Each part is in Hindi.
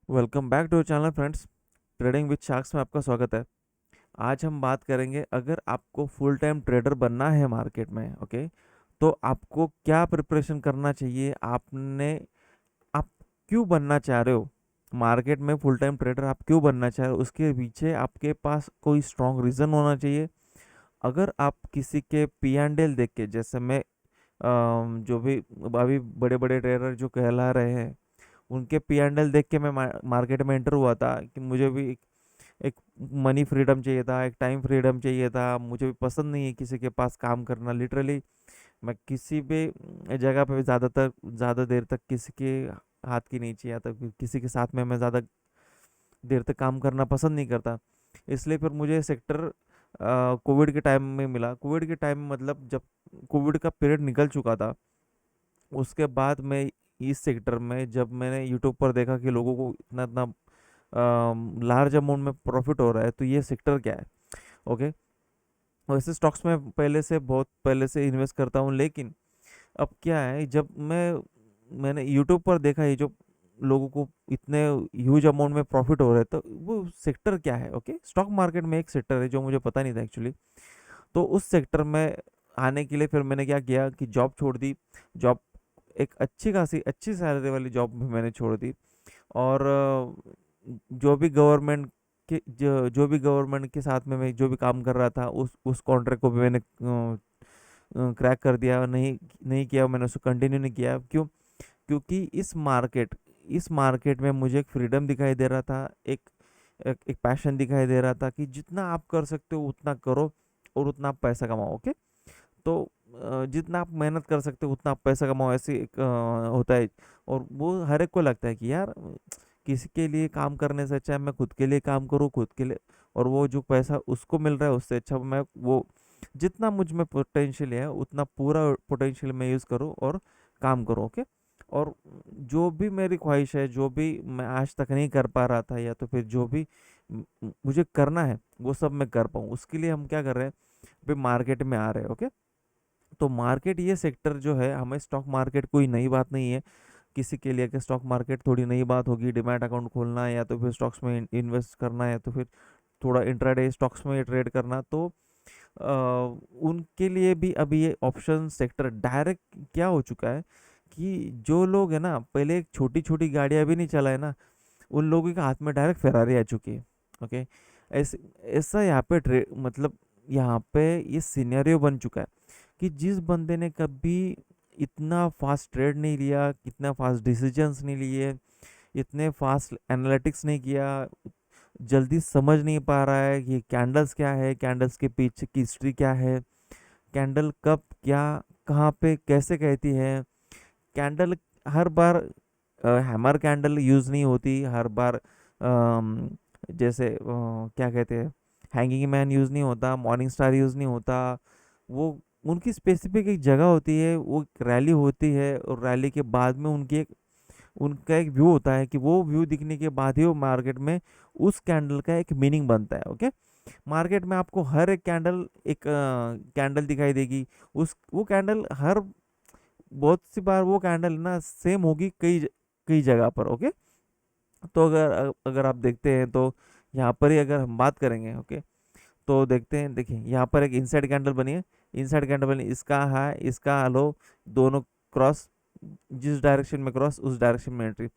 Welcome back to channel friends. Trading with sharks में आपका स्वागत है। आज हम बात करेंगे, अगर आपको फुल टाइम ट्रेडर बनना है मार्केट में, ओके, तो आपको क्या प्रिपरेशन करना चाहिए। आप क्यों बनना चाह रहे हो मार्केट में फुल टाइम ट्रेडर, आप क्यों बनना चाह रहे हो, उसके पीछे आपके पास कोई स्ट्रॉन्ग रीज़न होना चाहिए। अगर आप किसी के पी एंड एल देख के, जैसे मैं जो भी अभी बड़े बड़े ट्रेडर जो कहला रहे हैं, उनके पी एंड एल देख के मैं मार्केट में एंटर हुआ था कि मुझे भी एक मनी फ्रीडम चाहिए था, एक टाइम फ्रीडम चाहिए था। मुझे भी पसंद नहीं है किसी के पास काम करना। लिटरली मैं किसी भी जगह पे ज़्यादा देर तक किसी के हाथ की नहीं चाहिए था, किसी के साथ में मैं ज़्यादा देर तक काम करना पसंद नहीं करता। इसलिए फिर मुझे सेक्टर कोविड के टाइम में मिला। कोविड के टाइम में मतलब जब कोविड का पीरियड निकल चुका था, उसके बाद मैं इस सेक्टर में, जब मैंने यूट्यूब पर देखा कि लोगों को इतना इतना लार्ज अमाउंट में प्रॉफिट हो रहा है, तो ये सेक्टर क्या है। ओके, वैसे स्टॉक्स में पहले से बहुत पहले से इन्वेस्ट करता हूँ, लेकिन अब क्या है, जब मैंने यूट्यूब पर देखा ये जो लोगों को इतने ह्यूज अमाउंट में प्रॉफिट हो रहे हैं, तो वो सेक्टर क्या है। ओके, स्टॉक मार्केट में एक सेक्टर है जो मुझे पता नहीं था एक्चुअली। तो उस सेक्टर में आने के लिए फिर मैंने क्या किया कि जॉब छोड़ दी। जॉब, एक अच्छी खासी अच्छी सैलरी वाली जॉब भी मैंने छोड़ दी। और जो भी गवर्नमेंट जो भी गवर्नमेंट के साथ में मैं जो भी काम कर रहा था, उस कॉन्ट्रैक्ट को भी मैंने क्रैक कर दिया। नहीं नहीं किया, मैंने उसको कंटिन्यू नहीं किया। क्यों? क्योंकि इस मार्केट में मुझे एक फ्रीडम दिखाई दे रहा था, एक पैशन दिखाई दे रहा था कि जितना आप कर सकते हो उतना करो और उतना आप पैसा कमाओ। ओके, तो जितना आप मेहनत कर सकते हो उतना आप पैसा कमाओ, ऐसे एक होता है। और वो हर एक को लगता है कि यार, किसी के लिए काम करने से अच्छा है मैं खुद के लिए काम करूँ, खुद के लिए। और वो जो पैसा उसको मिल रहा है उससे अच्छा मैं वो जितना मुझ में पोटेंशियल है उतना पूरा पोटेंशियल मैं यूज़ करूँ और काम करूँ। ओके, और जो भी मेरी ख्वाहिश है, जो भी मैं आज तक नहीं कर पा रहा था, या तो फिर जो भी मुझे करना है वो सब मैं कर पाऊँ, उसके लिए हम क्या कर रहे हैं, अभी मार्केट में आ रहे हैं। ओके, तो मार्केट ये सेक्टर जो है, हमें स्टॉक मार्केट कोई नई बात नहीं है किसी के लिए कि स्टॉक मार्केट थोड़ी नई बात होगी। डिमैट अकाउंट खोलना है, या तो फिर स्टॉक्स में इन्वेस्ट करना है, या तो फिर थोड़ा इंट्राडे स्टॉक्स में ट्रेड करना, तो उनके लिए भी अभी ये ऑप्शन सेक्टर डायरेक्ट क्या हो चुका है कि जो लोग है ना, पहले एक छोटी छोटी गाड़ियां भी नहीं चलाए ना, उन लोगों के हाथ में डायरेक्ट फेरारी आ चुकी है। ओके, ऐसे ऐसा यहाँ पे मतलब यहाँ पे ये सिनेरियो बन चुका है कि जिस बंदे ने कभी इतना फास्ट ट्रेड नहीं लिया, इतना फास्ट डिसीजंस नहीं लिए, इतने फास्ट एनालिटिक्स नहीं किया, जल्दी समझ नहीं पा रहा है कि कैंडल्स क्या है, कैंडल्स के पीछे की हिस्ट्री क्या है, कैंडल कब क्या कहाँ पे कैसे कहती है। कैंडल हर बार हैमर कैंडल यूज़ नहीं होती हर बार। जैसे क्या कहते हैं, हैंगिंग मैन यूज़ नहीं होता, मॉर्निंग स्टार यूज़ नहीं होता। वो उनकी स्पेसिफिक एक जगह होती है, वो रैली होती है, और रैली के बाद में उनका एक व्यू होता है कि वो व्यू दिखने के बाद ही वो मार्केट में उस कैंडल का एक मीनिंग बनता है। ओके, मार्केट में आपको हर एक कैंडल एक कैंडल दिखाई देगी। उस वो कैंडल हर बहुत सी बार वो कैंडल ना सेम होगी कई जगह पर। ओके, तो अगर अगर आप देखते हैं तो यहाँ पर ही अगर हम बात करेंगे, ओके, तो देखते हैं, देखिए यहाँ पर एक इनसाइड कैंडल बनी है। इनसाइड कैंडल बनी, इसका हाई इसका लो, दोनों क्रॉस, जिस डायरेक्शन में क्रॉस उस डायरेक्शन में एंट्री।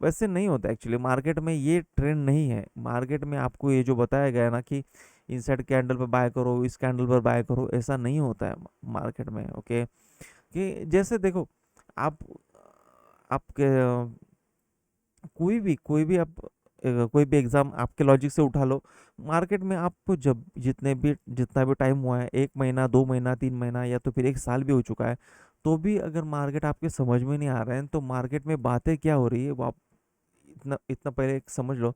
वैसे नहीं होता एक्चुअली, मार्केट में ये ट्रेंड नहीं है। मार्केट में आपको ये जो बताया गया है ना कि इनसाइड कैंडल पर बाय करो, इस कैंडल पर बाय करो, ऐसा नहीं होता है मार्केट में। ओके, कि जैसे देखो, आप आपके कोई भी आप कोई भी एग्जाम आपके लॉजिक से उठा लो। मार्केट में आपको जब जितना भी टाइम हुआ है, 1 महीना 2 महीना 3 महीना या तो फिर 1 साल भी हो चुका है, तो भी अगर मार्केट आपके समझ में नहीं आ रहा है, तो मार्केट में बातें क्या हो रही है वो आप इतना इतना पहले एक समझ लो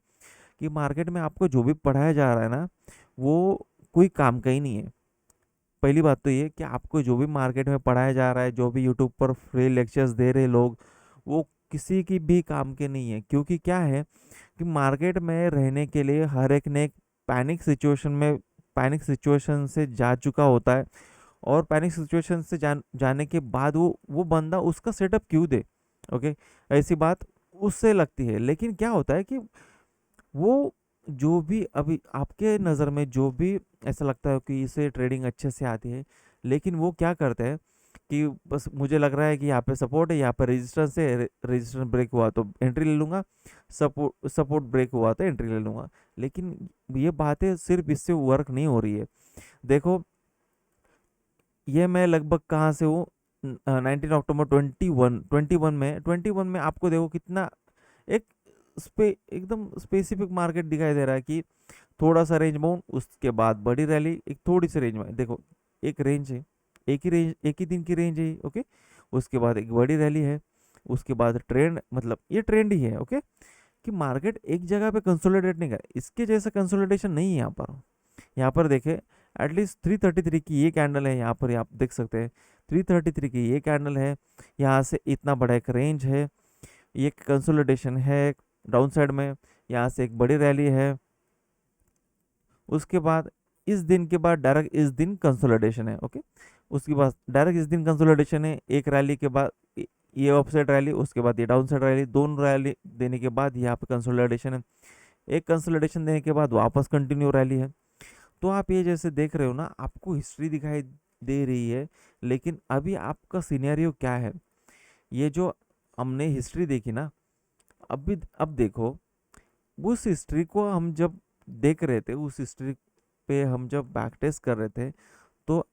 कि मार्केट में आपको जो भी पढ़ाया जा रहा है ना, वो कोई काम का ही नहीं है। पहली बात तो ये कि आपको जो भी मार्केट में पढ़ाया जा रहा है, जो भी यूट्यूब पर फ्री लेक्चर्स दे रहे लोग, वो किसी की भी काम के नहीं है। क्योंकि क्या है कि मार्केट में रहने के लिए हर एक ने एक पैनिक सिचुएशन में पैनिक सिचुएशन से जा चुका होता है। और पैनिक सिचुएशन से जाने के बाद वो बंदा उसका सेटअप क्यों दे। ओके, ऐसी बात उससे लगती है। लेकिन क्या होता है कि वो जो भी अभी आपके नज़र में जो भी ऐसा लगता है कि इसे ट्रेडिंग अच्छे से आती है, लेकिन वो क्या करते हैं कि बस मुझे लग रहा है कि यहाँ पे सपोर्ट है, यहाँ पे रेजिस्टेंस है, रेजिस्टेंस ब्रेक हुआ तो एंट्री ले लूँगा, सपोर्ट सपोर्ट ब्रेक हुआ तो एंट्री ले लूँगा। लेकिन ये बातें सिर्फ इससे वर्क नहीं हो रही है। देखो, ये मैं लगभग कहाँ से हूँ, 19 अक्टूबर 21 में आपको देखो कितना एक एकदम स्पेसिफिक मार्केट दिखाई दे रहा है कि थोड़ा सा रेंज बाउंड, उसके बाद बड़ी रैली, एक थोड़ी सी रेंज में देखो, एक रेंज है, एक ही दिन की रेंज है, ओके। उसके बाद एक बड़ी रैली है, उसके बाद ट्रेंड, मतलब ये ट्रेंड ही है, ओके। कि मार्केट एक जगह पे कंसोलिडेट नहीं कर, इसके जैसा कंसोलिडेशन नहीं है यहाँ पर। यहाँ पर देखे, एटलीस्ट 333 की ये कैंडल है, यहाँ पर आप देख सकते हैं 333 की ये कैंडल है, यहाँ से इतना बड़ा एक रेंज है, ये कंसोलिडेशन है डाउन साइड में, यहाँ से एक बड़ी रैली है, उसके बाद इस दिन के बाद डायरेक्ट इस दिन कंसोलिडेशन है, ओके। उसके बाद डायरेक्ट इस दिन कंसोलिडेशन है, एक रैली के बाद ये अपसाइड रैली, उसके बाद ये डाउन साइड रैली, दोनों रैली देने के बाद यहाँ पे कंसोलिडेशन है, एक कंसोलिडेशन देने के बाद वापस कंटिन्यू रैली है। तो आप ये जैसे देख रहे हो ना, आपको हिस्ट्री दिखाई दे रही है, लेकिन अभी आपका सिनेरियो क्या है, ये जो हमने हिस्ट्री देखी ना, अभी अब देखो, उस हिस्ट्री को हम जब देख रहे थे, उस हिस्ट्री पे हम जब बैक टेस्ट कर रहे थे, तो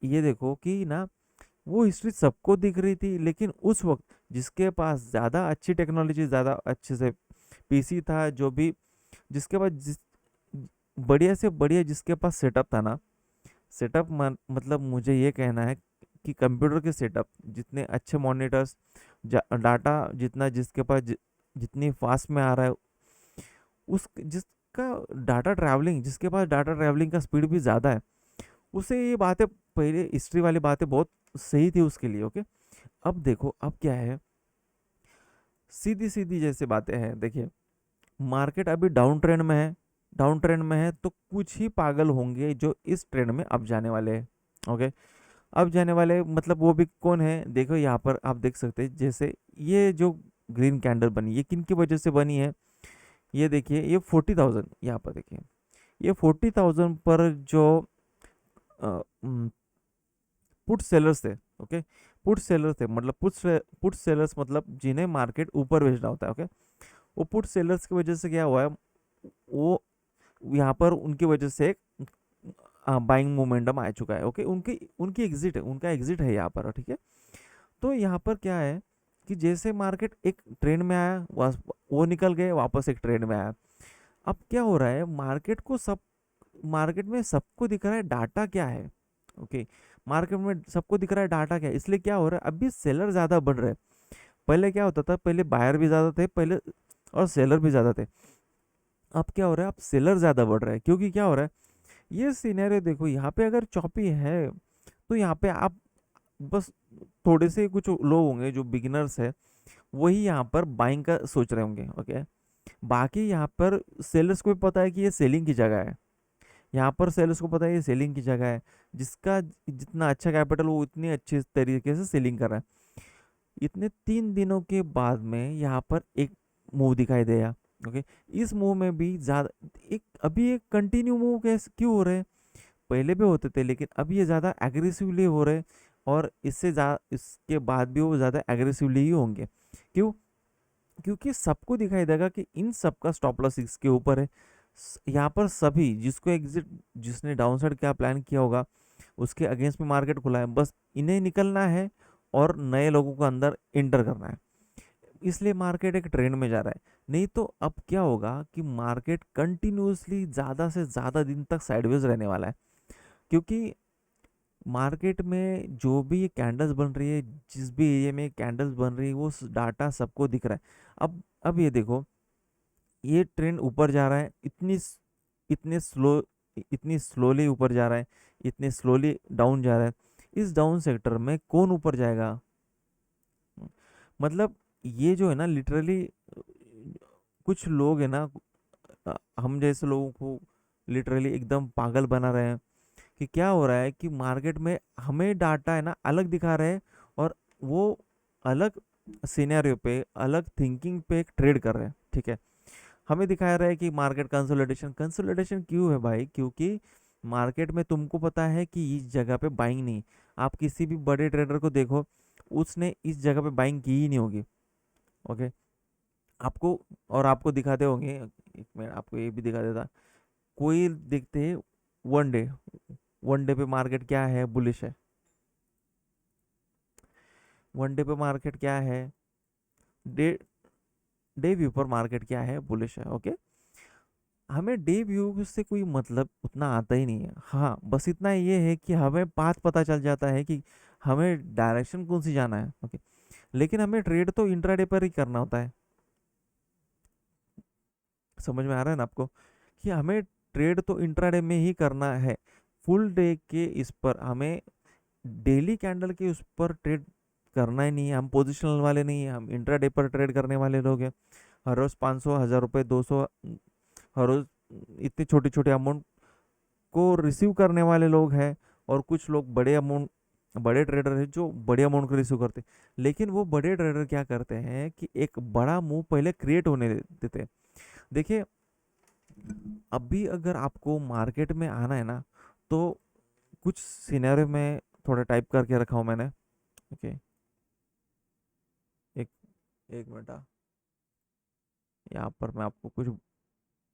ये देखो कि ना, वो हिस्ट्री सबको दिख रही थी, लेकिन उस वक्त जिसके पास ज़्यादा अच्छी टेक्नोलॉजी, ज़्यादा अच्छे से पीसी था, जो भी जिसके पास जिस बढ़िया से बढ़िया जिसके पास सेटअप था ना, सेटअप मतलब मुझे ये कहना है कि कंप्यूटर के सेटअप जितने अच्छे मॉनिटर्स, डाटा जितना जिसके पास जितनी फास्ट में आ रहा है, उस जिसका डाटा ट्रैवलिंग, जिसके पास डाटा ट्रैवलिंग का स्पीड भी ज़्यादा है, उसे ये बातें, पहले हिस्ट्री वाली बातें बहुत सही थी उसके लिए, ओके। अब देखो, अब क्या है, सीधी सीधी जैसे बातें हैं, देखिए मार्केट अभी डाउन ट्रेंड में है, डाउन ट्रेंड में है, तो कुछ ही पागल होंगे जो इस ट्रेंड में अब जाने वाले हैं, ओके। अब जाने वाले मतलब वो भी कौन है, देखो यहाँ पर आप देख सकते हैं, जैसे ये जो ग्रीन कैंडल बनी, ये किन की वजह से बनी है, ये देखिए, ये 40,000, यहाँ पर देखिए, ये 40,000 पर जो पुट सेलर्स थे, ओके, पुट सेलर्स थे, मतलब पुट सेलर्स मतलब जिन्हें मार्केट ऊपर भेजना होता है, ओके। वो पुट सेलर्स की वजह से क्या हुआ है, वो यहाँ पर उनकी वजह से एक बाइंग मोमेंटम आ चुका है, ओके। उनकी उनकी एग्जिट है, उनका एग्जिट है यहाँ पर, ठीक है। तो यहाँ पर क्या है कि जैसे मार्केट एक ट्रेंड में आया, वो निकल गए, वापस एक ट्रेंड में आया। अब क्या हो रहा है, मार्केट में सबको दिख रहा है डाटा क्या है, ओके। मार्केट में सबको दिख रहा है डाटा क्या है, इसलिए क्या हो रहा है, अभी सेलर ज़्यादा बढ़ रहे हैं। पहले क्या होता था, पहले बायर भी ज़्यादा थे पहले, और सेलर भी ज़्यादा थे। अब क्या हो रहा है, अब सेलर ज़्यादा बढ़ रहा है, क्योंकि क्या हो रहा है, ये सिनेरियो देखो, यहाँ पे अगर चॉपी है, तो यहाँ पे आप बस थोड़े से कुछ लोग होंगे जो बिगिनर्स है, वही यहाँ पर बाइंग का सोच रहे होंगे, ओके। बाकी यहाँ पर सेलर्स को भी पता है कि ये सेलिंग की जगह है, यहाँ पर सेलर्स को पता है ये सेलिंग की जगह है, जिसका जितना अच्छा कैपिटल वो उतनी अच्छे तरीके से सेलिंग कर रहा है। इतने 3 दिनों के बाद में यहाँ पर एक मूव दिखाई देगा, ओके। इस मूव में भी ज़्यादा एक अभी एक कंटिन्यू मूव कैसे क्यों हो रहे हैं, पहले भी होते थे, लेकिन अभी ये ज़्यादा एग्रेसिवली हो रहे हैं, और इससे ज़्यादा इसके बाद भी वो ज़्यादा एग्रेसिवली ही होंगे। क्यों? क्योंकि सबको दिखाई देगा कि इन सब का स्टॉप लॉस इसके ऊपर है। यहाँ पर सभी जिसको एग्जिट, जिसने डाउनसाइड का प्लान किया होगा, उसके अगेंस्ट में मार्केट खुला है, बस इन्हें निकलना है और नए लोगों को अंदर इंटर करना है, इसलिए मार्केट एक ट्रेंड में जा रहा है। नहीं तो अब क्या होगा कि मार्केट कंटिन्यूसली ज़्यादा से ज़्यादा दिन तक साइडवेज रहने वाला है, क्योंकि मार्केट में जो भी ये कैंडल्स बन रही है, जिस भी एरिया में कैंडल्स बन रही है, वो डाटा सबको दिख रहा है। अब ये देखो, ये ट्रेंड ऊपर जा रहा है, इतने स्लो, इतनी स्लोली ऊपर जा रहा है, इतने स्लोली डाउन जा रहा है। इस डाउन सेक्टर में कौन ऊपर जाएगा, मतलब ये जो है ना, लिटरली कुछ लोग है ना, हम जैसे लोगों को लिटरली एकदम पागल बना रहे हैं कि क्या हो रहा है कि मार्केट में हमें डाटा है ना अलग दिखा रहे हैं, और वो अलग सिनेरियो पे, अलग थिंकिंग पे एक ट्रेड कर रहे हैं, ठीक है। हमें दिखाया रहा है कि मार्केट कंसोलिडेशन, कंसोलिडेशन क्यों है भाई? क्योंकि मार्केट में तुमको पता है कि इस जगह पे बाइंग नहीं। आप किसी भी बड़े ट्रेडर को देखो, उसने इस जगह पे बाइंग की ही नहीं होगी। ओके, आपको, और आपको दिखाते होंगे, एक मिनट आपको ये भी दिखा देता। कोई देखते हैं वन डे, वन डे पे मार्केट क्या है, बुलिश है। वन डे पे मार्केट क्या है, डे डे व्यू पर मार्केट क्या है, बुलिश है। ओके, हमें डे व्यू से कोई मतलब उतना आता ही नहीं है। हाँ, बस इतना ये है कि हमें पाथ पता चल जाता है कि हमें डायरेक्शन कौन सी जाना है। ओके, लेकिन हमें ट्रेड तो इंट्राडे पर ही करना होता है। समझ में आ रहा है ना आपको, कि हमें ट्रेड तो इंट्राडे में ही करना है। फुल डे के इस पर हमें, डेली कैंडल के उस पर ट्रेड करना ही नहीं है। हम पोजिशनल वाले नहीं है, हम इंट्राडे पर ट्रेड करने वाले लोग हैं। हर रोज 500, 1000 रुपये, 200, हर रोज इतनी छोटी छोटी अमाउंट को रिसीव करने वाले लोग हैं। और कुछ लोग बड़े अमाउंट, बड़े ट्रेडर हैं जो बड़े अमाउंट को रिसीव करते हैं। लेकिन वो बड़े ट्रेडर क्या करते हैं कि एक बड़ा मूव पहले क्रिएट होने देते हैं। देखिए, अभी अगर आपको मार्केट में आना है ना, तो कुछ सिनेरियो में थोड़ा टाइप करके रखा हूँ मैंने। ओके, एक एक मिनट, यहाँ पर मैं आपको कुछ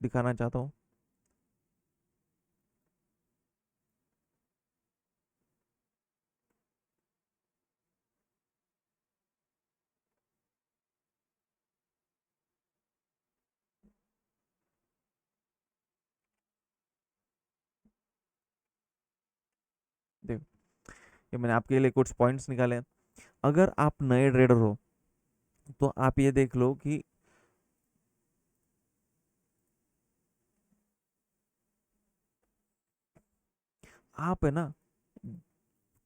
दिखाना चाहता हूँ। देखो, ये मैंने आपके लिए कुछ पॉइंट्स निकाले हैं। अगर आप नए ट्रेडर हो तो आप ये देख लो कि आप है ना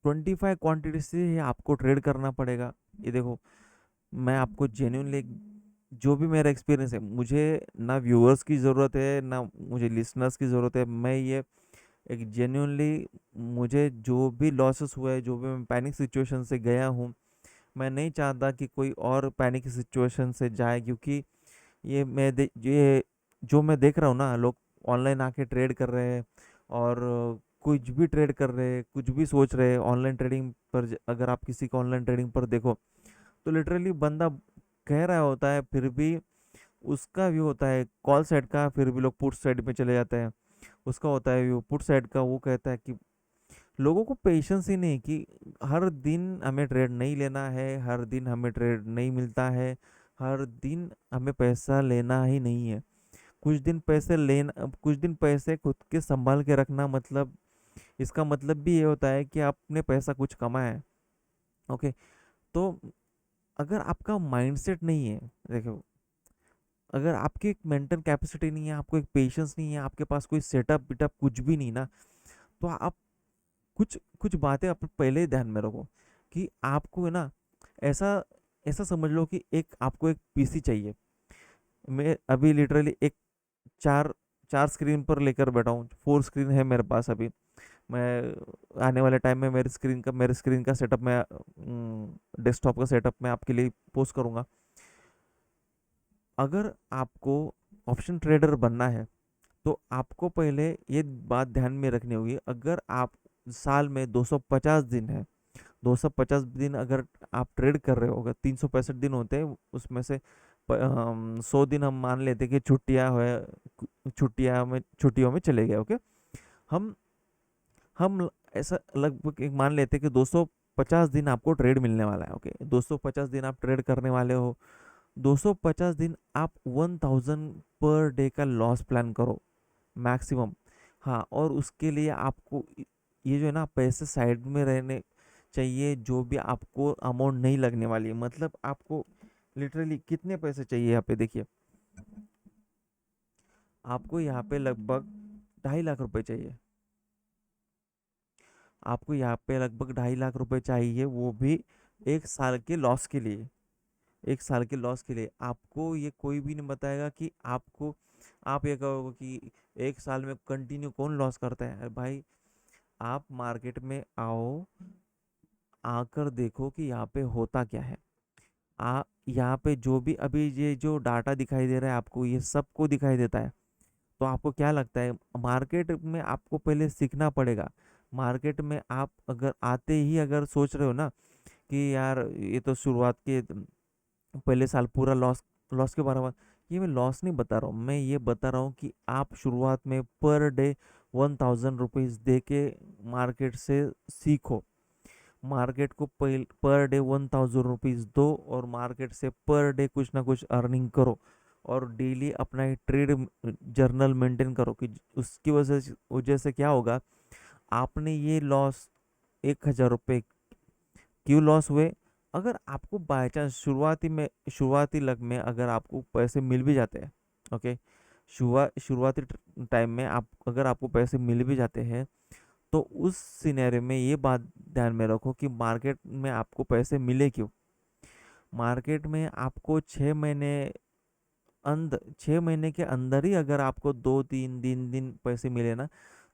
25 क्वांटिटी से ही आपको ट्रेड करना पड़ेगा। ये देखो, मैं आपको जेन्युइनली, जो भी मेरा एक्सपीरियंस है, मुझे ना व्यूअर्स की ज़रूरत है ना मुझे लिसनर्स की ज़रूरत है। मैं ये एक जेन्युइनली, मुझे जो भी लॉसेस हुआ है, जो भी मैं पैनिक सिचुएशन से गया हूँ, मैं नहीं चाहता कि कोई और पैनिक सिचुएशन से जाए। क्योंकि ये जो मैं देख रहा हूँ ना, लोग ऑनलाइन आके ट्रेड कर रहे हैं, और कुछ भी ट्रेड कर रहे हैं, कुछ भी सोच रहे हैं ऑनलाइन ट्रेडिंग पर। अगर आप किसी को ऑनलाइन ट्रेडिंग पर देखो, तो लिटरली बंदा कह रहा होता है, फिर भी उसका व्यू होता है कॉल साइड का, फिर भी लोग पुट साइड पे चले जाते हैं। उसका होता है व्यू पुट साइड का, वो कहता है कि लोगों को पेशेंस ही नहीं कि हर दिन हमें ट्रेड नहीं लेना है, हर दिन हमें ट्रेड नहीं मिलता है, हर दिन हमें पैसा लेना ही नहीं है। कुछ दिन पैसे लेना, कुछ दिन पैसे खुद के संभाल के रखना, मतलब इसका मतलब भी ये होता है कि आपने पैसा कुछ कमाया है। ओके, तो अगर आपका माइंडसेट नहीं है, देखो, अगर आपकी एक मेंटल कैपेसिटी नहीं है, आपको एक पेशेंस नहीं है, आपके पास कोई सेटअप बिटअप कुछ भी नहीं ना, तो आप कुछ कुछ बातें आप पहले ही ध्यान में रखो। कि आपको है ना, ऐसा ऐसा समझ लो कि एक आपको एक पीसी चाहिए। मैं अभी लिटरली एक चार चार स्क्रीन पर लेकर बैठा हूँ, 4 स्क्रीन है मेरे पास अभी। मैं आने वाले टाइम में मेरे स्क्रीन का सेटअप मैं, डेस्कटॉप का सेटअप मैं आपके लिए पोस्ट करूँगा। अगर आपको ऑप्शन ट्रेडर बनना है, तो आपको पहले ये बात ध्यान में रखनी होगी। अगर आप साल में 250 दिन है, 250 दिन अगर आप ट्रेड कर रहे हो, अगर 365 दिन होते हैं, उसमें से 100 दिन हम मान लेते हैं कि छुट्टियों में चले गए। ओके, हम हम ऐसा लगभग एक मान लेते हैं कि 250 दिन आपको ट्रेड मिलने वाला है। ओके, 250 दिन आप ट्रेड करने वाले हो। 250 दिन आप 1000 पर डे का लॉस प्लान करो मैक्सिमम। हाँ, और उसके लिए आपको ये जो है ना, पैसे साइड में रहने चाहिए, जो भी आपको अमाउंट नहीं लगने वाली है। मतलब आपको लिटरली कितने पैसे चाहिए यहाँ पे देखिए, आपको यहाँ पे लगभग 2.5 लाख रुपए चाहिए। आपको यहाँ पे लगभग 2.5 लाख रुपए चाहिए, वो भी 1 साल के लॉस के लिए। 1 साल के लॉस के लिए आपको ये कोई भी नहीं बताएगा कि आपको, आप ये कहोगे कि 1 साल में कंटिन्यू कौन लॉस करता है। अरे भाई, आप मार्केट में आओ, आकर देखो कि यहाँ पे होता क्या है। यहाँ पे जो भी अभी ये जो डाटा दिखाई दे रहा है आपको, ये सबको दिखाई देता है। तो आपको क्या लगता है, मार्केट में आपको पहले सीखना पड़ेगा। मार्केट में आप अगर आते ही अगर सोच रहे हो ना कि यार ये तो शुरुआत के पहले साल पूरा लॉस, लॉस के बराबर, ये मैं लॉस नहीं बता रहा हूँ, मैं ये बता रहा हूँ कि आप शुरुआत में पर डे 1000 रुपीज़ दे के मार्केट से सीखो। मार्केट को पर डे 1000 रुपीज़ दो और मार्केट से पर डे कुछ ना कुछ अर्निंग करो। और डेली अपना एक ट्रेड जर्नल मेंटेन करो कि उसकी वजह से क्या होगा, आपने ये लॉस 1000 रुपये क्यों लॉस हुए। अगर आपको बाय चांस शुरुआती लग में अगर आपको पैसे मिल भी जाते हैं, ओके, शुरुआती टाइम में आप अगर आपको पैसे मिल भी जाते हैं, तो उस सिनेरियो में ये बात ध्यान में रखो कि मार्केट में आपको पैसे मिले क्यों। मार्केट में आपको 6 महीने के अंदर ही अगर आपको 2-3 दिन पैसे मिले ना,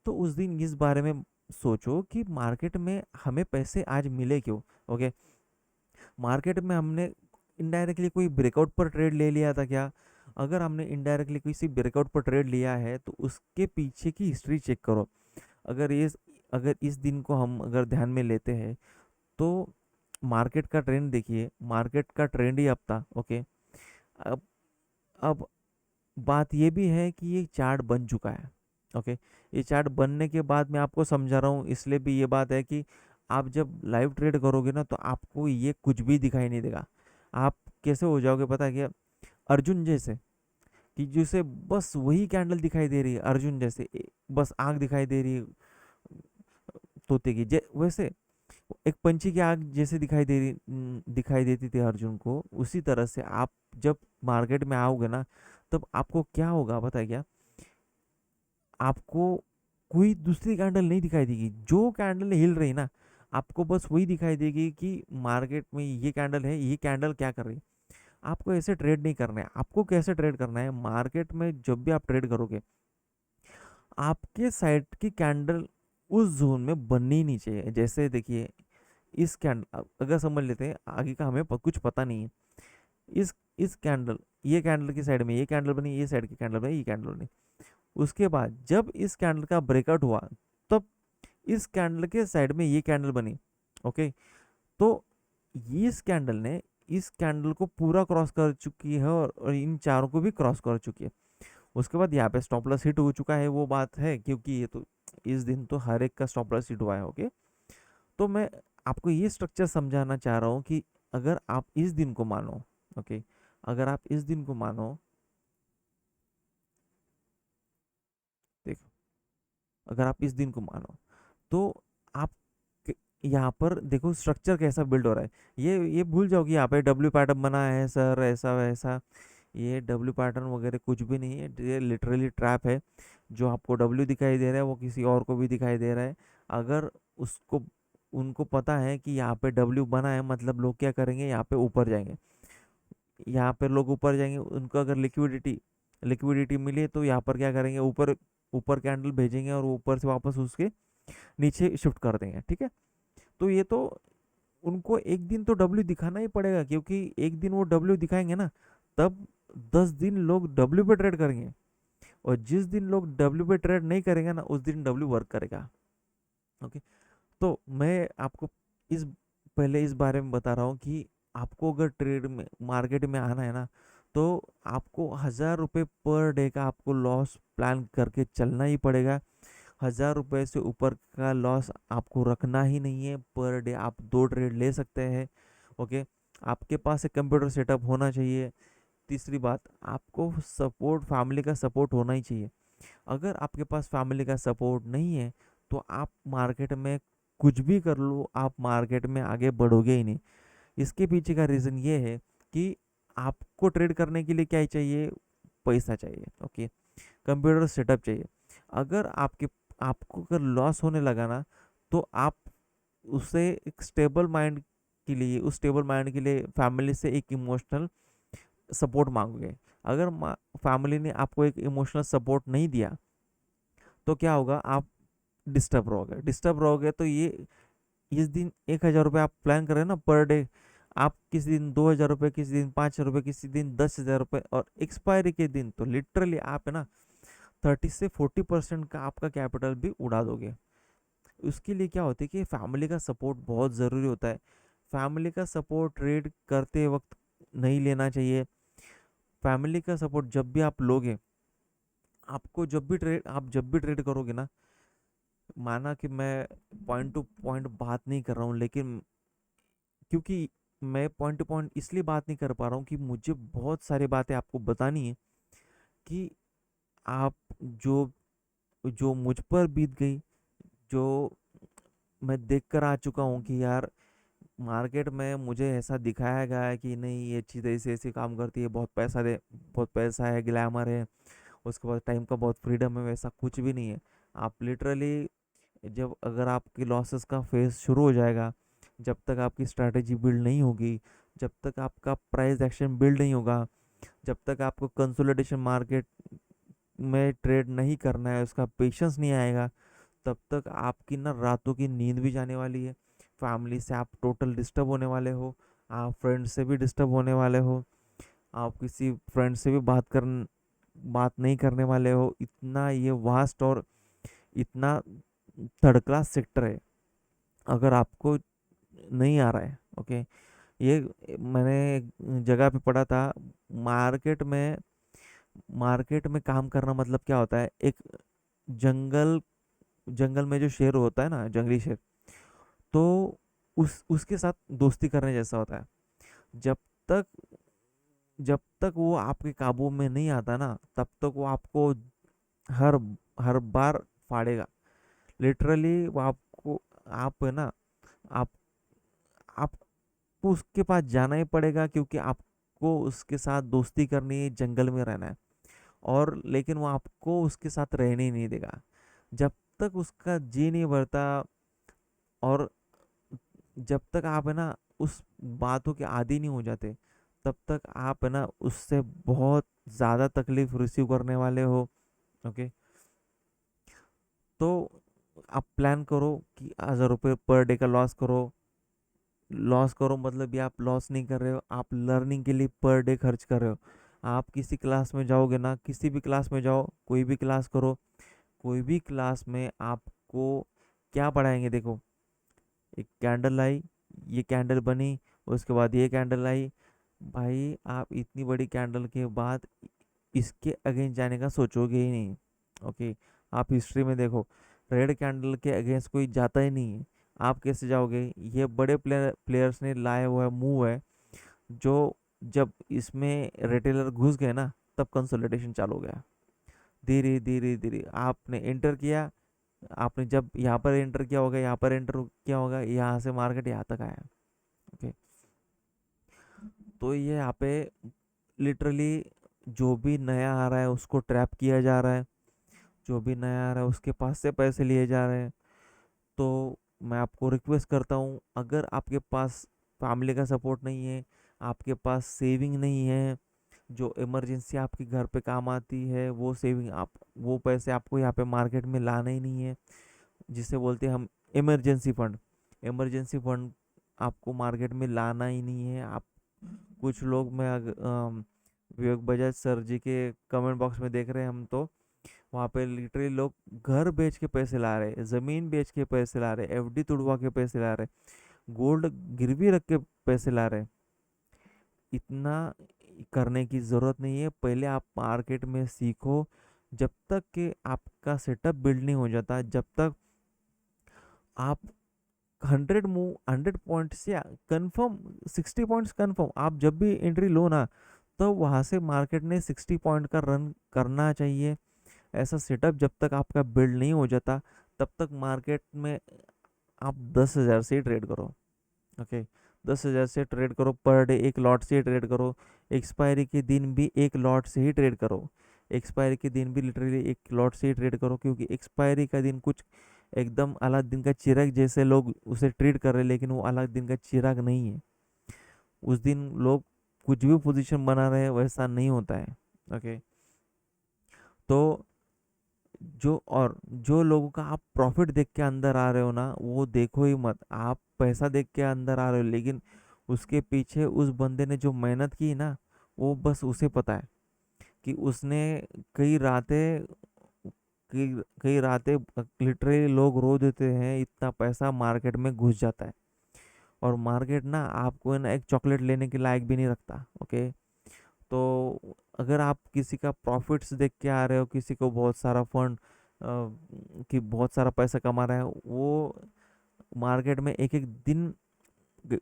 तो उस दिन इस बारे में सोचो कि मार्केट में हमें पैसे आज मिले क्यों। ओके, मार्केट में हमने इनडायरेक्टली कोई ब्रेकआउट पर ट्रेड ले लिया था क्या। अगर हमने इनडायरेक्टली किसी ब्रेकआउट पर ट्रेड लिया है तो उसके पीछे की हिस्ट्री चेक करो। अगर इस अगर इस दिन को हम अगर ध्यान में लेते हैं तो मार्केट का ट्रेंड देखिए, मार्केट का ट्रेंड ही अब था। ओके, अब अब बात ये भी है कि ये चार्ट बन चुका है। ओके, ये चार्ट बनने के बाद मैं आपको समझा रहा हूँ, इसलिए भी ये बात है कि आप जब लाइव ट्रेड करोगे ना तो आपको ये कुछ भी दिखाई नहीं देगा। आप कैसे हो जाओगे पता है क्या, अर्जुन जैसे, कि जिसे बस वही कैंडल दिखाई दे रही है, अर्जुन जैसे बस आंख दिखाई दे रही है तोते की वैसे एक पंछी की आंख जैसे दिखाई देती थी अर्जुन को, उसी तरह से आप जब मार्केट में आओगे ना तब आपको क्या होगा पता है क्या, आपको कोई दूसरी कैंडल नहीं दिखाई देगी। जो कैंडल हिल रही ना आपको बस वही दिखाई देगी कि मार्केट में ये कैंडल है, ये कैंडल क्या कर रही है। आपको ऐसे ट्रेड नहीं करना है। आपको कैसे ट्रेड करना है, मार्केट में जब भी आप ट्रेड करोगे आपके साइड की कैंडल उस जोन में बननी ही नहीं चाहिए। जैसे देखिए, इस कैंडल अगर समझ लेते हैं, आगे का हमें कुछ पता नहीं है, इस कैंडल, ये कैंडल की साइड में ये कैंडल बनी, ये साइड की कैंडल बनी, ये कैंडल बनी। उसके बाद जब इस कैंडल का ब्रेकआउट हुआ तब इस कैंडल के साइड में ये कैंडल बनी। ओके, तो इस कैंडल ने इस कैंडल को पूरा क्रॉस कर चुकी है और इन चारों को भी क्रॉस कर चुकी है। उसके बाद यहाँ पे स्टॉप लॉस हिट हो चुका है, वो बात है, क्योंकि ये तो इस दिन तो हर एक का स्टॉप लॉस हिट हुआ है। ओके, तो मैं आपको ये स्ट्रक्चर समझाना चाह रहा हूँ कि अगर आप इस दिन को मानो, ओके, अगर आप इस दिन को मानो, देखो, अगर आप इस दिन को मानो तो आप यहाँ पर देखो स्ट्रक्चर कैसा बिल्ड हो रहा है। ये भूल जाओ कि यहाँ पे डब्ल्यू पैटर्न बना है सर, ऐसा वैसा। ये डब्ल्यू पैटर्न वगैरह कुछ भी नहीं है, ये लिटरली ट्रैप है। जो आपको डब्ल्यू दिखाई दे रहा है वो किसी और को भी दिखाई दे रहा है। अगर उसको उनको पता है कि यहाँ पे डब्ल्यू बना है, मतलब लोग क्या करेंगे, यहाँ पे ऊपर जाएंगे। यहाँ पे लोग ऊपर जाएंगे, उनको अगर लिक्विडिटी मिली तो यहाँ पर क्या करेंगे, ऊपर ऊपर कैंडल भेजेंगे और ऊपर से वापस उसके नीचे शिफ्ट कर देंगे। ठीक है, तो ये तो उनको एक दिन तो डब्ल्यू दिखाना ही पड़ेगा, क्योंकि एक दिन वो डब्ल्यू दिखाएंगे ना तब 10 दिन लोग डब्ल्यू पे ट्रेड करेंगे। और जिस दिन लोग डब्ल्यू पे ट्रेड नहीं करेंगे ना उस दिन डब्ल्यू वर्क करेगा। ओके, तो मैं आपको इस पहले इस बारे में बता रहा हूँ कि आपको अगर ट्रेड में मार्केट में आना है ना तो आपको 1000 रुपये पर डे का आपको लॉस प्लान करके चलना ही पड़ेगा। 1000 रुपये से ऊपर का लॉस आपको रखना ही नहीं है। पर डे आप 2 ट्रेड ले सकते हैं। ओके, आपके पास एक कंप्यूटर सेटअप होना चाहिए। तीसरी बात, आपको सपोर्ट, फैमिली का सपोर्ट होना ही चाहिए। अगर आपके पास फैमिली का सपोर्ट नहीं है तो आप मार्केट में कुछ भी कर लो, आप मार्केट में आगे बढ़ोगे ही नहीं। इसके पीछे का रीज़न ये है कि आपको ट्रेड करने के लिए क्या चाहिए, पैसा चाहिए। ओके, कंप्यूटर सेटअप चाहिए। अगर आपको अगर लॉस होने लगा ना तो आप उसे एक स्टेबल माइंड के लिए, उस स्टेबल माइंड के लिए फैमिली से एक इमोशनल सपोर्ट मांगोगे। अगर फैमिली ने आपको एक इमोशनल सपोर्ट नहीं दिया तो क्या होगा, आप डिस्टर्ब रहोगे। तो ये इस दिन 1000 रुपये आप प्लान करें ना पर डे, आप किसी दिन 2,000 रुपये, किसी दिन 5,000 रुपये, किसी दिन 10,000 रुपये, और एक्सपायरी के दिन तो लिटरली आप है ना 30 से 40% का आपका कैपिटल भी उड़ा दोगे। उसके लिए क्या होता है कि फैमिली का सपोर्ट बहुत ज़रूरी होता है। फैमिली का सपोर्ट ट्रेड करते वक्त नहीं लेना चाहिए। फैमिली का सपोर्ट जब भी आप लोगे, आपको जब भी ट्रेड करोगे ना, माना कि मैं पॉइंट टू पॉइंट बात नहीं कर रहा हूँ, लेकिन क्योंकि मैं पॉइंट टू पॉइंट इसलिए बात नहीं कर पा रहा हूँ कि मुझे बहुत सारी बातें आपको बतानी है कि आप जो जो मुझ पर बीत गई, जो मैं देख कर आ चुका हूँ कि यार मार्केट में मुझे ऐसा दिखाया गया है कि नहीं ये चीज़ ऐसे ऐसे काम करती है, बहुत पैसा है, ग्लैमर है, उसके बाद टाइम का बहुत फ्रीडम है, वैसा कुछ भी नहीं है। आप लिटरली जब अगर आपकी लॉसेस का फेज शुरू हो जाएगा, जब तक आपकी स्ट्रैटेजी बिल्ड नहीं होगी, जब तक आपका प्राइस एक्शन बिल्ड नहीं होगा, जब तक आपको कंसोलिडेशन मार्केट में ट्रेड नहीं करना है, उसका पेशेंस नहीं आएगा, तब तक आपकी ना रातों की नींद भी जाने वाली है। फैमिली से आप टोटल डिस्टर्ब होने वाले हो, आप फ्रेंड से भी डिस्टर्ब होने वाले हो, आप किसी फ्रेंड से भी बात नहीं करने वाले हो। इतना ये वास्ट और इतना थर्ड क्लास सेक्टर है। अगर आपको नहीं आ रहा है, ओके, ये मैंने एक जगह पे पढ़ा था। मार्केट में मार्केट में काम करना मतलब क्या होता है, एक जंगल जंगल में जो शेर होता है ना, जंगली शेर, तो उसके साथ दोस्ती करने जैसा होता है। जब तक जब तक वो आपके काबू में नहीं आता ना, तब तक वो आपको हर हर बार फाड़ेगा। लिटरली वो आपको, आप है ना, आप आपको उसके पास जाना ही पड़ेगा, क्योंकि आपको उसके साथ दोस्ती करनी है, जंगल में रहना है। और लेकिन वो आपको उसके साथ रहने ही नहीं देगा। जब तक उसका जी नहीं भरता, और जब तक आप है ना उस बातों के आदी नहीं हो जाते, तब तक आप है ना उससे बहुत ज़्यादा तकलीफ रिसीव करने वाले हो। ओके, तो आप प्लान करो कि 1,000 रुपये पर डे का लॉस करो, मतलब ये आप लॉस नहीं कर रहे हो, आप लर्निंग के लिए पर डे खर्च कर रहे हो। आप किसी क्लास में जाओगे ना, किसी भी क्लास में जाओ, कोई भी क्लास करो, कोई भी क्लास में आपको क्या पढ़ाएंगे, देखो, एक कैंडल आई, ये कैंडल बनी, उसके बाद ये कैंडल आई। भाई आप इतनी बड़ी कैंडल के बाद इसके अगेंस्ट जाने का सोचोगे ही नहीं। ओके, आप हिस्ट्री में देखो, रेड कैंडल के अगेंस्ट कोई जाता ही नहीं है। आप कैसे जाओगे? ये बड़े प्लेयर्स ने लाया हुआ है, मूव है, जो जब इसमें रिटेलर घुस गए ना, तब कंसोलिडेशन चालू हो गया। धीरे धीरे धीरे आपने एंटर किया, आपने जब यहाँ पर एंटर किया होगा, यहाँ पर एंटर किया होगा, यहाँ से मार्केट यहाँ तक आया। ओके, तो ये यहाँ पे लिटरली जो भी नया आ रहा है उसको ट्रैप किया जा रहा है, जो भी नया आ रहा है उसके पास से पैसे लिए जा रहे हैं। तो मैं आपको रिक्वेस्ट करता हूँ, अगर आपके पास फैमिली का सपोर्ट नहीं है, आपके पास सेविंग नहीं है, जो इमरजेंसी आपके घर पे काम आती है, वो सेविंग आप वो पैसे आपको यहाँ पे मार्केट में लाना ही नहीं है, जिसे बोलते हैं हम इमरजेंसी फंड आपको मार्केट में लाना ही नहीं है। आप कुछ लोग, मैं विवेक बजाज सर जी के कमेंट बॉक्स में देख रहे हैं हम, तो वहाँ पे लिटरली लोग घर बेच के पैसे ला रहे हैं, ज़मीन बेच के पैसे ला रहे हैं, एफडी तुड़वा के पैसे ला रहे हैं, गोल्ड गिरवी रख के पैसे ला रहे हैं। इतना करने की ज़रूरत नहीं है। पहले आप मार्केट में सीखो। जब तक कि आपका सेटअप बिल्ड नहीं हो जाता, जब तक आप 100 पॉइंट से कंफर्म, 60 पॉइंट्स कंफर्म, आप जब भी एंट्री लो ना, तो वहाँ से मार्केट ने 60 पॉइंट का रन करना चाहिए। ऐसा सेटअप जब तक आपका बिल्ड नहीं हो जाता, तब तक मार्केट में आप 10,000 से ही ट्रेड करो। ओके, 10,000 से ट्रेड करो, पर डे एक लॉट से ही ट्रेड करो, एक्सपायरी के दिन भी एक लॉट से ही ट्रेड करो। एक्सपायरी के दिन भी लिटरली एक लॉट से ही ट्रेड करो, क्योंकि एक्सपायरी का दिन कुछ एकदम अलग दिन का चिराग जैसे लोग उसे ट्रेड कर रहे हैं, लेकिन वो अलग दिन का चिराग नहीं है। उस दिन लोग कुछ भी पोजीशन बना रहे हैं, वैसा नहीं होता है। ओके, तो जो लोगों का आप प्रॉफिट देख के अंदर आ रहे हो ना, वो देखो ही मत। आप पैसा देख के अंदर आ रहे हो, लेकिन उसके पीछे उस बंदे ने जो मेहनत की ना, वो बस उसे पता है कि उसने कई रातें कई कई रातें लिटरली लोग रो देते हैं, इतना पैसा मार्केट में घुस जाता है। और मार्केट ना आपको ना एक चॉकलेट लेने के लायक भी नहीं रखता। ओके, तो अगर आप किसी का प्रॉफिट्स देख के आ रहे हो, किसी को बहुत सारा फंड कि बहुत सारा पैसा कमा रहा है, वो मार्केट में एक एक दिन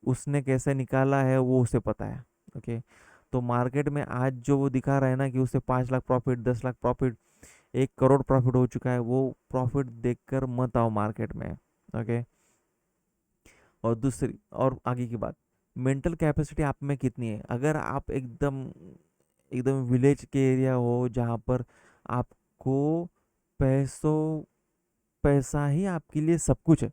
उसने कैसे निकाला है वो उसे पता है। ओके, तो मार्केट में आज जो वो दिखा रहा है ना कि उसे 5 lakh profit, 10 lakh profit, 1 crore profit हो चुका है, वो प्रॉफिट देखकर मत आओ मार्केट में। ओके, और दूसरी और आगे की बात, मेंटल कैपेसिटी आप में कितनी है। अगर आप एकदम एकदम विलेज के एरिया हो जहाँ पर आपको पैसों पैसा ही आपके लिए सब कुछ है।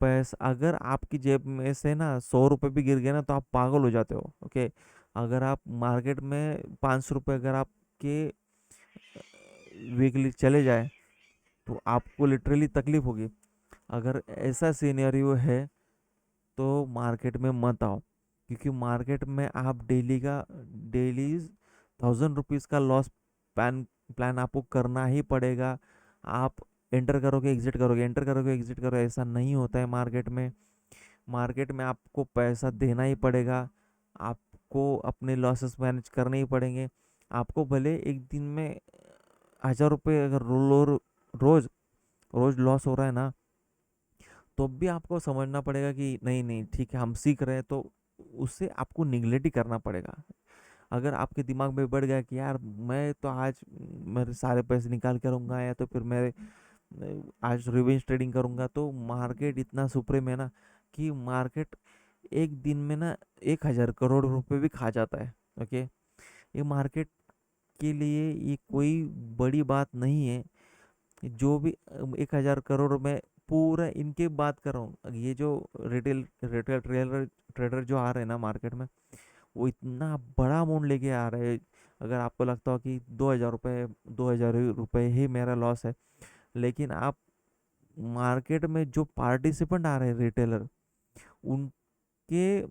पैसा अगर आपकी जेब में से ना 100 रुपये भी गिर गए ना तो आप पागल हो जाते हो। ओके, अगर आप मार्केट में 500 रुपये अगर आपके वीकली चले जाए तो आपको लिटरली तकलीफ होगी। अगर ऐसा सिनेरियो है तो मार्केट में मत आओ, क्योंकि मार्केट में आप डेली 1000 रुपीज़ का लॉस प्लान प्लान आपको करना ही पड़ेगा। आप एंटर करोगे एग्जिट करोगे, एंटर करोगे एग्जिट करोगे, ऐसा नहीं होता है मार्केट में। मार्केट में आपको पैसा देना ही पड़ेगा, आपको अपने लॉसेस मैनेज करने ही पड़ेंगे। आपको भले एक दिन में 1000 रुपये अगर रोज रोज लॉस हो रहा है ना, तो भी आपको समझना पड़ेगा कि नहीं नहीं ठीक है, हम सीख रहे हैं, तो उससे आपको निगलेक्ट ही करना पड़ेगा। अगर आपके दिमाग में बढ़ गया कि यार मैं तो आज मेरे सारे पैसे निकाल के रहूँगा, या तो फिर मैं आज रिवेंज ट्रेडिंग करूँगा, तो मार्केट इतना सुप्रीम है ना कि मार्केट एक दिन में ना 1000 करोड़ रुपए भी खा जाता है। ओके, ये मार्केट के लिए ये कोई बड़ी बात नहीं है। जो भी 1000 करोड़ में पूरा इनके बात कर रहा हूँ, ये जो रिटेल रिटेल ट्रेलर ट्रेडर जो आ रहे हैं ना मार्केट में, वो इतना बड़ा अमाउंट लेके आ रहे हैं। अगर आपको लगता हो कि 2000 रुपये 2000 रुपये ही मेरा लॉस है, लेकिन आप मार्केट में जो पार्टिसिपेंट आ रहे हैं रिटेलर, उनके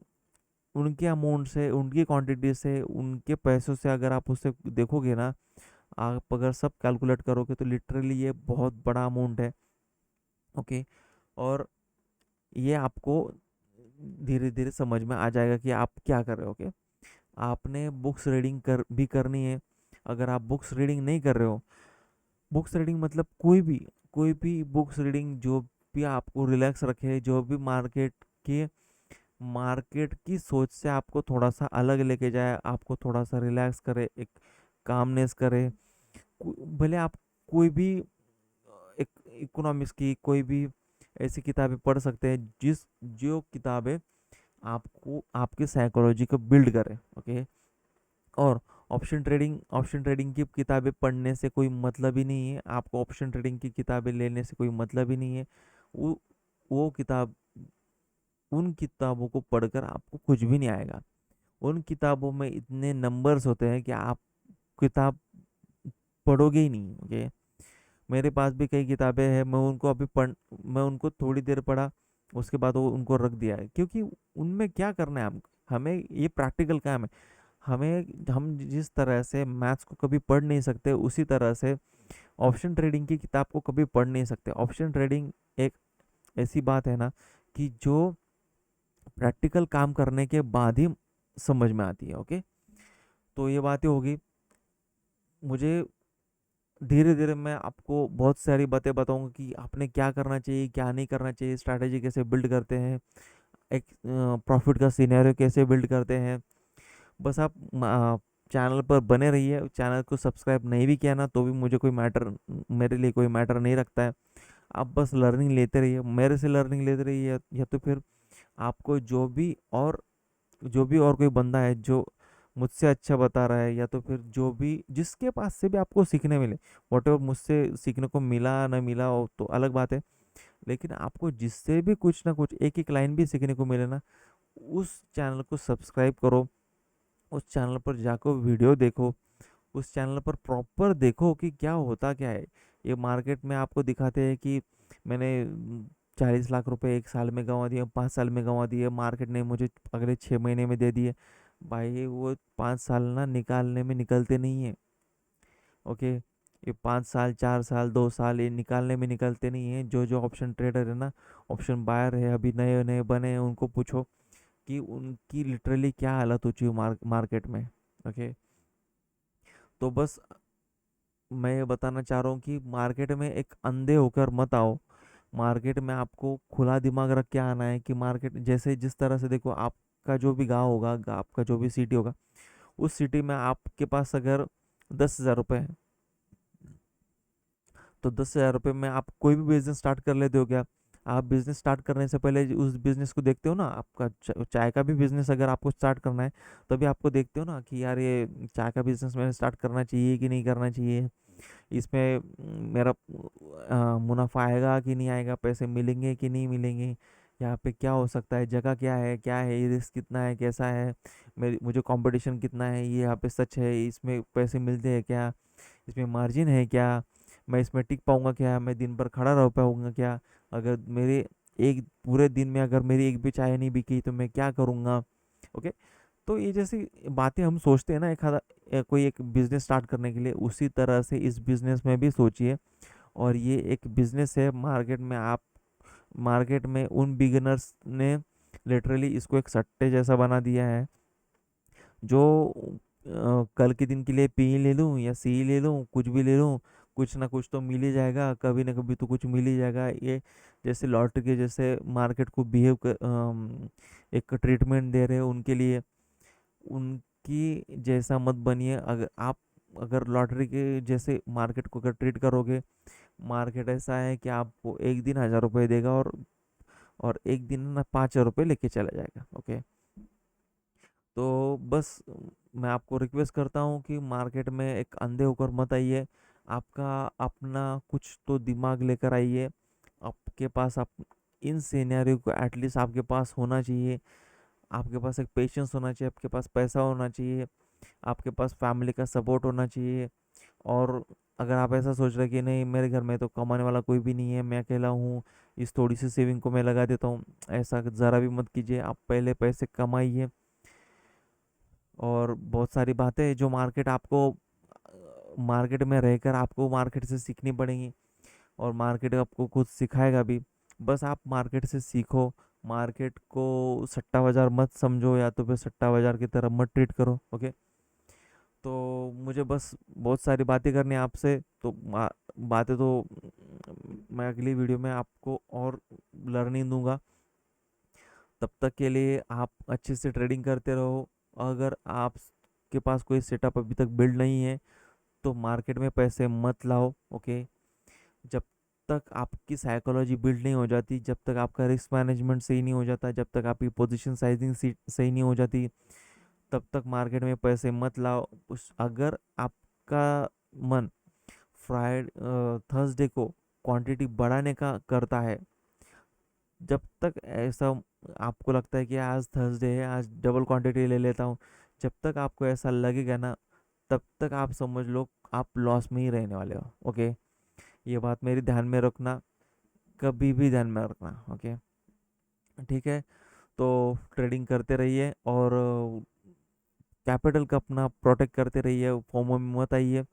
उनके अमाउंट से, उनकी क्वांटिटी से, उनके पैसों से अगर आप उसे देखोगे ना, आप अगर सब कैलकुलेट करोगे तो लिटरली ये बहुत बड़ा अमाउंट है। ओके, और ये आपको धीरे धीरे समझ में आ जाएगा कि आप क्या कर रहे हो। ओके, आपने बुक्स रीडिंग भी करनी है। अगर आप बुक्स रीडिंग नहीं कर रहे हो, बुक्स रीडिंग मतलब कोई भी बुक्स रीडिंग जो भी आपको रिलैक्स रखे, जो भी के मार्केट की सोच से आपको थोड़ा सा अलग लेके जाए, आपको थोड़ा सा रिलैक्स करे, एक कामनेस करे। भले आप कोई भी एक इकोनॉमिक्स की कोई भी ऐसी किताबें पढ़ सकते हैं जो किताबें आपको आपके साइकोलॉजी को बिल्ड करें। ओके, और ऑप्शन ट्रेडिंग की किताबें पढ़ने से कोई मतलब ही नहीं है, आपको ऑप्शन ट्रेडिंग की किताबें लेने से कोई मतलब ही नहीं है। वो वो किताब उन किताबों को पढ़कर आपको कुछ भी नहीं आएगा। उन किताबों में इतने नंबर्स होते हैं कि आप किताब पढ़ोगे ही नहीं। ओके, मेरे पास भी कई किताबें हैं, मैं उनको थोड़ी देर पढ़ा, उसके बाद वो उनको रख दिया है, क्योंकि उनमें क्या करना है। हमें ये प्रैक्टिकल काम है। हम जिस तरह से मैथ्स को कभी पढ़ नहीं सकते, उसी तरह से ऑप्शन ट्रेडिंग की किताब को कभी पढ़ नहीं सकते। ऑप्शन ट्रेडिंग एक ऐसी बात है ना कि जो प्रैक्टिकल काम करने के बाद ही समझ में आती है। ओके, तो ये बातें होगी। मुझे धीरे धीरे मैं आपको बहुत सारी बातें बताऊंगा कि आपने क्या करना चाहिए, क्या नहीं करना चाहिए, स्ट्रैटेजी कैसे बिल्ड करते हैं, एक प्रॉफिट का सिनेरियो कैसे बिल्ड करते हैं। बस आप चैनल पर बने रहिए। चैनल को सब्सक्राइब नहीं भी किया ना तो भी मुझे कोई मैटर मेरे लिए कोई मैटर नहीं रखता है। आप बस लर्निंग लेते रहिए, मेरे से लर्निंग लेते रहिए, या तो फिर आपको जो भी और कोई बंदा है जो मुझसे अच्छा बता रहा है, या तो फिर जो भी जिसके पास से भी आपको सीखने मिले, वॉट एवर मुझसे सीखने को मिला ना मिला हो तो अलग बात है, लेकिन आपको जिससे भी कुछ ना कुछ एक एक लाइन भी सीखने को मिले ना, उस चैनल को सब्सक्राइब करो, उस चैनल पर जाकर वीडियो देखो, उस चैनल पर प्रॉपर देखो कि क्या होता क्या है। ये मार्केट में आपको दिखाते हैं कि मैंने 40 लाख रुपए 1 साल में गंवा दिए, 5 साल में गंवा दिए, मार्केट ने मुझे अगले 6 महीने में दे दिए। भाई वो 5 साल ना निकालने में निकलते नहीं है। ओके, ये 5 साल 4 साल 2 साल ये निकालने में निकलते नहीं है। जो जो ऑप्शन ट्रेडर है ना, ऑप्शन बायर है, अभी नए नए बने हैं, उनको पूछो कि उनकी लिटरली क्या हालत हो चुकी है मार्केट में। ओके, तो बस मैं ये बताना चाह रहा हूँ कि मार्केट में एक अंधे होकर मत आओ। मार्केट में आपको खुला दिमाग रख के आना है कि मार्केट जैसे जिस तरह से देखो, आपका जो भी गांव होगा, आपका जो भी सिटी होगा, उस सिटी में आपके पास अगर 10,000 रुपये है, तो 10,000 रुपये में आप कोई भी बिजनेस स्टार्ट कर लेते हो क्या? आप बिजनेस स्टार्ट करने से पहले उस बिजनेस को देखते हो ना। आपका चाय का भी बिजनेस अगर आपको स्टार्ट करना है, तभी आपको देखते हो ना कि यार ये चाय का बिजनेस मैंने स्टार्ट करना चाहिए कि नहीं करना चाहिए, इसमें मेरा मुनाफा आएगा कि नहीं आएगा, पैसे मिलेंगे कि नहीं मिलेंगे, यहाँ पे क्या हो सकता है, जगह क्या है, ये रिस्क कितना है, कैसा है, मेरी मुझे कंपटीशन कितना है, ये यहाँ पे सच है, इसमें पैसे मिलते हैं क्या, इसमें मार्जिन है क्या, मैं इसमें टिक पाऊंगा क्या, मैं दिन भर खड़ा रह पाऊंगा क्या, अगर मेरे एक पूरे दिन में अगर मेरी एक भी चाय नहीं बिकी तो मैं क्या करूँगा। ओके, तो ये जैसी बातें हम सोचते हैं ना कोई एक बिजनेस स्टार्ट करने के लिए, उसी तरह से इस बिजनेस में भी सोचिए। और ये एक बिजनेस है मार्केट में। आप मार्केट में उन बिगिनर्स ने लिटरली इसको एक सट्टे जैसा बना दिया है, जो कल के दिन के लिए पी ले लूँ या सी ले लूँ, कुछ भी ले लूँ, कुछ ना कुछ तो मिल ही जाएगा, कभी ना कभी तो कुछ मिल ही जाएगा। ये जैसे लॉटरी के जैसे मार्केट को एक ट्रीटमेंट दे रहे हैं उनके लिए, उनकी जैसा मत बनिए। अगर आप अगर लॉटरी के जैसे मार्केट को अगर ट्रीट करोगे, मार्केट ऐसा है कि आपको एक दिन 1,000 रुपये देगा, और एक दिन ना 5,000 रुपये लेके चला जाएगा। ओके, तो बस मैं आपको रिक्वेस्ट करता हूँ कि मार्केट में एक अंधे होकर मत आइए। आपका अपना कुछ तो दिमाग लेकर आइए। आपके पास आप इन सिनेरियो को एटलीस्ट आपके पास होना चाहिए। आपके पास एक पेशेंस होना चाहिए, आपके पास पैसा होना चाहिए, आपके पास फैमिली का सपोर्ट होना चाहिए। और अगर आप ऐसा सोच रहे कि नहीं मेरे घर में तो कमाने वाला कोई भी नहीं है, मैं अकेला हूँ, इस थोड़ी सी सेविंग को मैं लगा देता हूँ, ऐसा ज़रा भी मत कीजिए। आप पहले पैसे कमाइए। और बहुत सारी बातें जो मार्केट में रहकर आपको मार्केट से सीखनी पड़ेंगी, और मार्केट आपको खुद सिखाएगा भी। बस आप मार्केट से सीखो। मार्केट को सट्टा बाजार मत समझो, या तो फिर सट्टा बाजार की तरह मत ट्रीट करो। ओके, तो मुझे बस बहुत सारी बातें करनी है आपसे, तो बातें तो मैं अगली वीडियो में आपको और लर्निंग दूंगा। तब तक के लिए आप अच्छे से ट्रेडिंग करते रहो। अगर आपके पास कोई सेटअप अभी तक बिल्ड नहीं है, तो मार्केट में पैसे मत लाओ। ओके, जब तक आपकी साइकोलॉजी बिल्ड नहीं हो जाती, जब तक आपका रिस्क मैनेजमेंट सही नहीं हो जाता, जब तक आपकी पोजीशन साइजिंग सही नहीं हो जाती, तब तक मार्केट में पैसे मत लाओ। अगर आपका मन थर्सडे को क्वांटिटी बढ़ाने का करता है, जब तक ऐसा आपको लगता है कि आज थर्सडे है, आज डबल क्वांटिटी ले लेता हूँ, जब तक आपको ऐसा लगेगा ना, तब तक आप समझ लो आप लॉस में ही रहने वाले हो। ओके, ये बात मेरी ध्यान में रखना, कभी भी ध्यान में रखना। ओके, ठीक है, तो ट्रेडिंग करते रहिए, और कैपिटल का अपना प्रोटेक्ट करते रहिए, फोमो में मत आइए,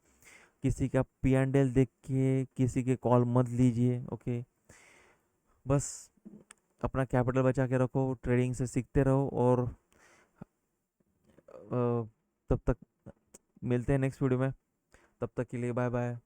किसी का पी एंड एल देख के किसी के कॉल मत लीजिए। ओके, बस अपना कैपिटल बचा के रखो, ट्रेडिंग से सीखते रहो, और तब तक मिलते हैं नेक्स्ट वीडियो में। तब तक के लिए बाय बाय।